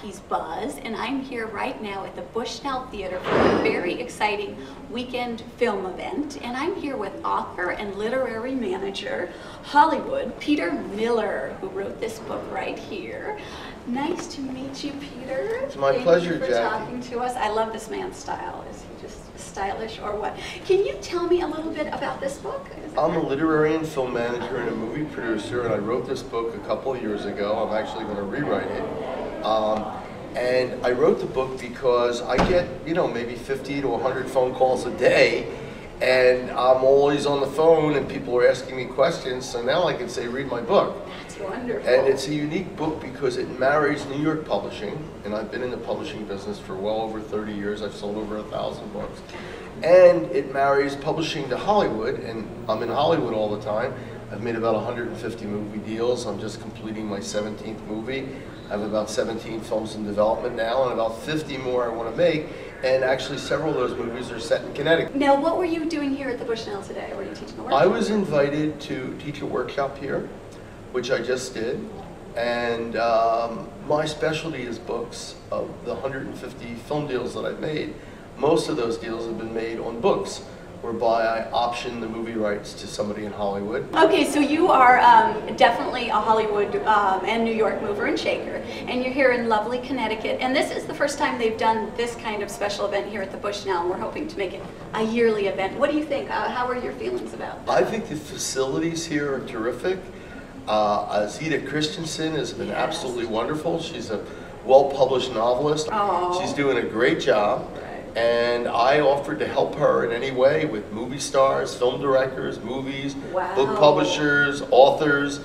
Jackie's Buzz, and I'm here right now at the Bushnell Theater for a very exciting weekend film event. And I'm here with author and literary manager, Hollywood, Peter Miller, who wrote this book right here. Nice to meet you, Peter. It's my pleasure, Jackie. Thank you for talking to us. I love this man's style. Is he just stylish or what? Can you tell me a little bit about this book? I'm a literary and film manager and a movie producer, and I wrote this book a couple of years ago. I'm actually going to rewrite it. And I wrote the book because I get, maybe 50 to 100 phone calls a day, and I'm always on the phone and people are asking me questions, so now I can say, read my book. That's wonderful. And it's a unique book because it marries New York publishing, and I've been in the publishing business for well over 30 years. I've sold over 1,000 books. And it marries publishing to Hollywood, and I'm in Hollywood all the time. I've made about 150 movie deals. I'm just completing my 17th movie. I have about 17 films in development now, and about 50 more I want to make. And actually, several of those movies are set in Connecticut. Now, what were you doing here at the Bushnell today? Were you teaching a workshop? I was invited to teach a workshop here, which I just did. And my specialty is books. Of the 150 film deals that I've made, most of those deals have been made on books, whereby I option the movie rights to somebody in Hollywood. Okay, so you are definitely a Hollywood and New York mover and shaker, and you're here in lovely Connecticut, and this is the first time they've done this kind of special event here at the Bushnell, and we're hoping to make it a yearly event. What do you think? How are your feelings about that? I think the facilities here are terrific. Zita Christensen has been absolutely wonderful. She's a well-published novelist. Oh. She's doing a great job. And I offered to help her in any way with movie stars, film directors, movies, wow. book publishers, authors.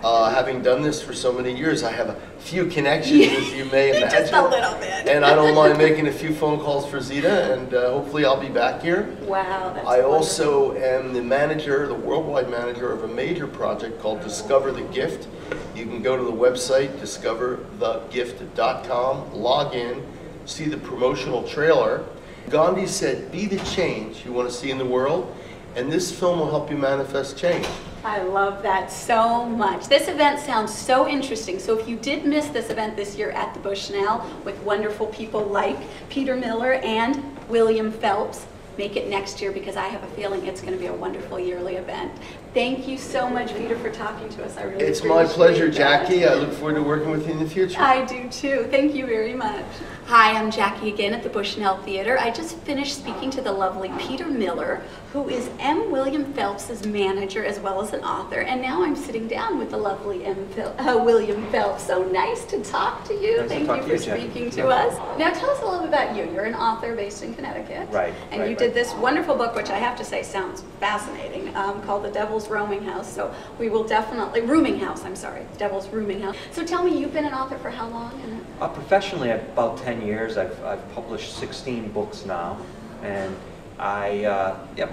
Having done this for so many years, I have a few connections, as you may imagine. Just a little bit. And I don't mind making a few phone calls for Zita, and hopefully I'll be back here. Wow, that's I wonderful. also am the manager, the worldwide manager of a major project called Discover the Gift. You can go to the website, discoverthegift.com, log in, see the promotional trailer. Gandhi said, be the change you want to see in the world, and this film will help you manifest change. I love that so much. This event sounds so interesting. So if you did miss this event this year at the Bushnell with wonderful people like Peter Miller and William Phelps, make it next year because I have a feeling it's going to be a wonderful yearly event. Thank you so much, Peter, for talking to us. I really It's my pleasure, that. Jackie. I look forward to working with you in the future. I do too. Thank you very much. Hi, I'm Jackie again at the Bushnell Theater. I just finished speaking to the lovely Peter Miller, who is M. William Phelps' manager as well as an author. And now I'm sitting down with the lovely William Phelps. So nice to talk to you. Nice Thank to you talk for to you, Jackie. speaking to us. Now tell us a little bit about you. You're an author based in Connecticut. Right. And you did this wonderful book, which I have to say sounds fascinating, called The Devil's Rooming House. So we will definitely, Rooming House, I'm sorry, Devil's Rooming House. So tell me, you've been an author for how long? Professionally, about 10 years. I've published 16 books now, and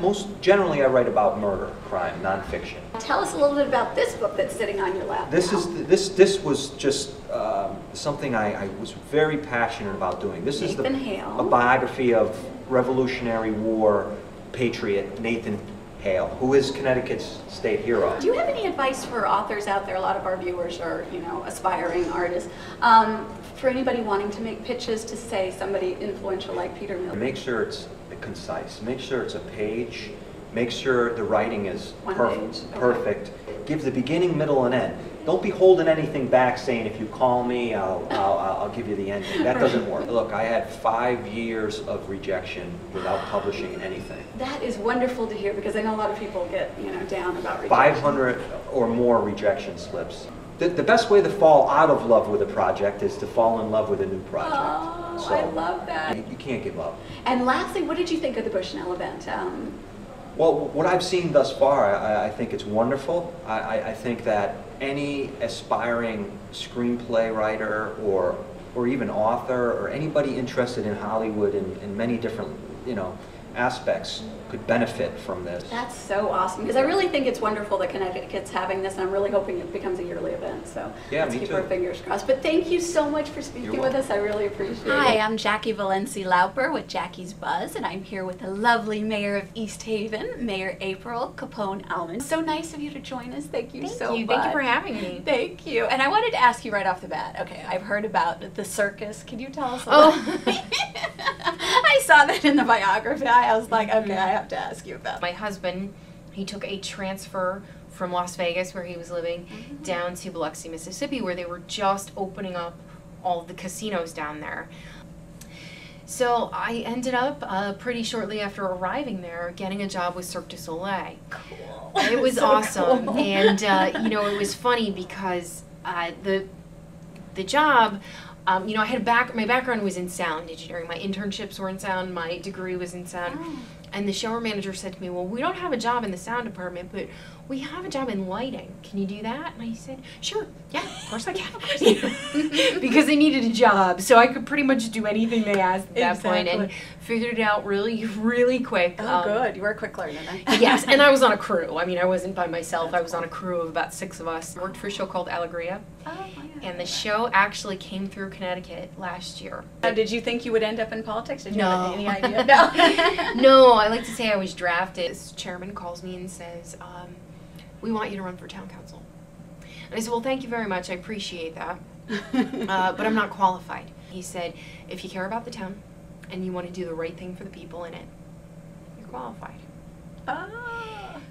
most generally I write about murder, crime, nonfiction. Tell us a little bit about this book that's sitting on your lap. This was just something I was very passionate about doing. This is a biography of Revolutionary War patriot Nathan Hale, who is Connecticut's state hero. Do you have any advice for authors out there? A lot of our viewers are, aspiring artists. For anybody wanting to make pitches to say somebody influential like Peter Miller. Make sure it's concise. Make sure it's a page. Make sure the writing is perfect. Give the beginning, middle, and end. Don't be holding anything back saying, if you call me, I'll give you the ending. That doesn't work. Look, I had 5 years of rejection without publishing anything. That is wonderful to hear, because I know a lot of people get down about rejection. 500 or more rejection slips. The best way to fall out of love with a project is to fall in love with a new project. Oh, so I love that. You can't give up. And lastly, what did you think of the Bushnell event? Well, what I've seen thus far, I think it's wonderful. I think that any aspiring screenplay writer or even author or anybody interested in Hollywood in many different aspects could benefit from this. That's so awesome, because I really think it's wonderful that Connecticut's having this, and I'm really hoping it becomes a yearly event, so yeah, let's keep our fingers crossed. But thank you so much for speaking with us. I really appreciate it. Hi, I'm Jackie Valensi-Lauper with Jackie's Buzz, and I'm here with the lovely Mayor of East Haven, Mayor April Capone-Almond. So nice of you to join us. Thank you so much. Thank you for having me. Thank you. And I wanted to ask you right off the bat, okay, I've heard about the circus. Can you tell us about I saw that in the biography. I was like, okay, I have to ask you about it. My husband, he took a transfer from Las Vegas, where he was living, down to Biloxi, Mississippi, where they were just opening up all the casinos down there. So I ended up, pretty shortly after arriving there, getting a job with Cirque du Soleil. Cool. It was so awesome. Cool. And, you know, it was funny because the job, you know, I had my background was in sound engineering. My internships were in sound. My degree was in sound. Oh. And the show researcher said to me, well, we don't have a job in the sound department, but we have a job in lighting. Can you do that? And I said, sure. Yeah, of course I can. Because they needed a job. So I could pretty much do anything they asked at that point, and figured it out really, really quick. Oh, good. You were a quick learner then. Yes, and I was on a crew. I mean, I wasn't by myself. I was on a crew of about 6 of us. I worked for a show called Alegria. Oh, yeah. And the show actually came through Connecticut last year. Did you think you would end up in politics? Did you No. have any idea? No. No, I like to say I was drafted. This chairman calls me and says, we want you to run for town council. And I said, well, thank you very much. I appreciate that. But I'm not qualified. He said, if you care about the town and you want to do the right thing for the people in it, you're qualified.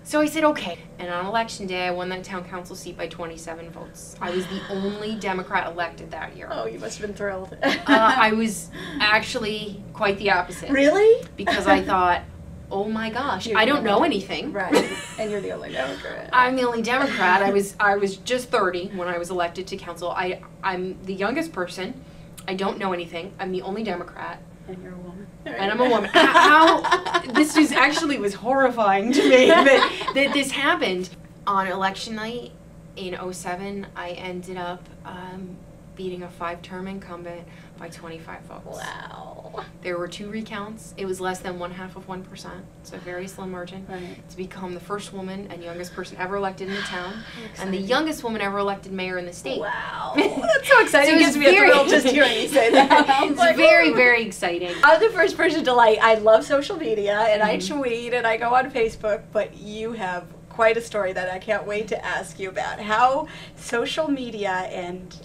So I said, okay. And on election day, I won that town council seat by 27 votes. I was the only Democrat elected that year. Oh, you must have been thrilled. I was actually quite the opposite. Really? Because I thought, oh my gosh, I don't know anything. Right. And you're the only Democrat. I'm the only Democrat. I was just 30 when I was elected to council. I'm the youngest person. I don't know anything. I'm the only Democrat. And you're a woman. And I'm a woman. How this was horrifying to me that this happened. On election night in '07, I ended up beating a 5-term incumbent by 25 votes. Wow. There were 2 recounts. It was less than 1/2%, so a very slim margin, to become the first woman and youngest person ever elected in the town, and the youngest woman ever elected mayor in the state. Wow. That's so exciting. So it gives me a thrill just hearing you say that. It's like, very, very exciting. I'm the first person to I love social media, and I tweet, and I go on Facebook, but you have quite a story that I can't wait to ask you about. How social media and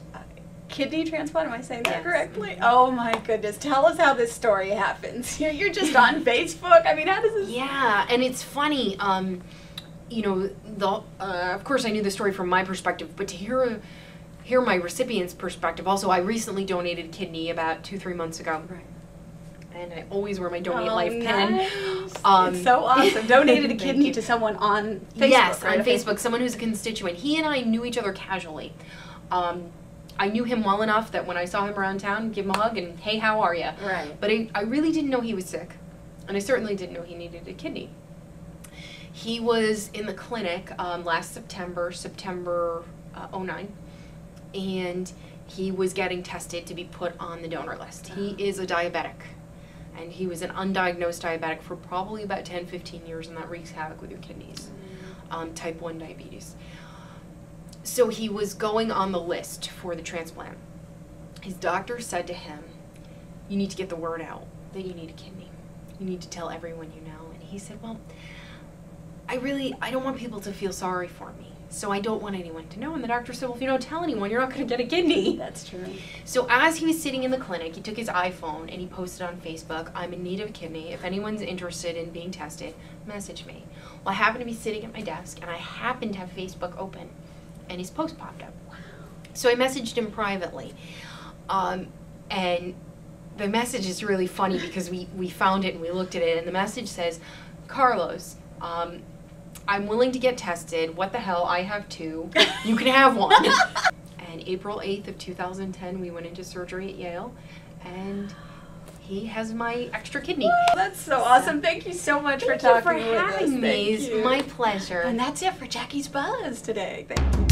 kidney transplant, am I saying that correctly? Oh my goodness. Tell us how this story happens. You're just on Facebook. I mean, how does this... Yeah, and it's funny, you know, of course I knew the story from my perspective, but to hear my recipient's perspective. Also, I recently donated a kidney about 2-3 months ago. Right. And I always wear my Donate Life pin. It's so awesome. Donated a kidney to someone on Facebook. Yes, right? on Facebook, someone who's a constituent. He and I knew each other casually. I knew him well enough that when I saw him around town, give him a hug and, hey, how are you? Right. But I really didn't know he was sick, and I certainly didn't know he needed a kidney. He was in the clinic last September '09, and he was getting tested to be put on the donor list. He is a diabetic, and he was an undiagnosed diabetic for probably about 10-15 years, and that wreaks havoc with your kidneys, type 1 diabetes. So he was going on the list for the transplant. His doctor said to him, you need to get the word out that you need a kidney. You need to tell everyone you know. And he said, well, I don't want people to feel sorry for me, so I don't want anyone to know. And the doctor said, well, if you don't tell anyone, you're not going to get a kidney. That's true. So as he was sitting in the clinic, he took his iPhone and he posted on Facebook, I'm in need of a kidney. If anyone's interested in being tested, message me. Well, I happened to be sitting at my desk, and I happened to have Facebook open, and his post popped up. Wow. So I messaged him privately. And the message is really funny because we found it and we looked at it, and the message says, Carlos, I'm willing to get tested. What the hell? I have 2. You can have 1. And April 8th of 2010, we went into surgery at Yale, and he has my extra kidney. That's so awesome. Thank you so much for talking with us. Thank you for having me. It's my pleasure. And that's it for Jackie's Buzz today. Thank you.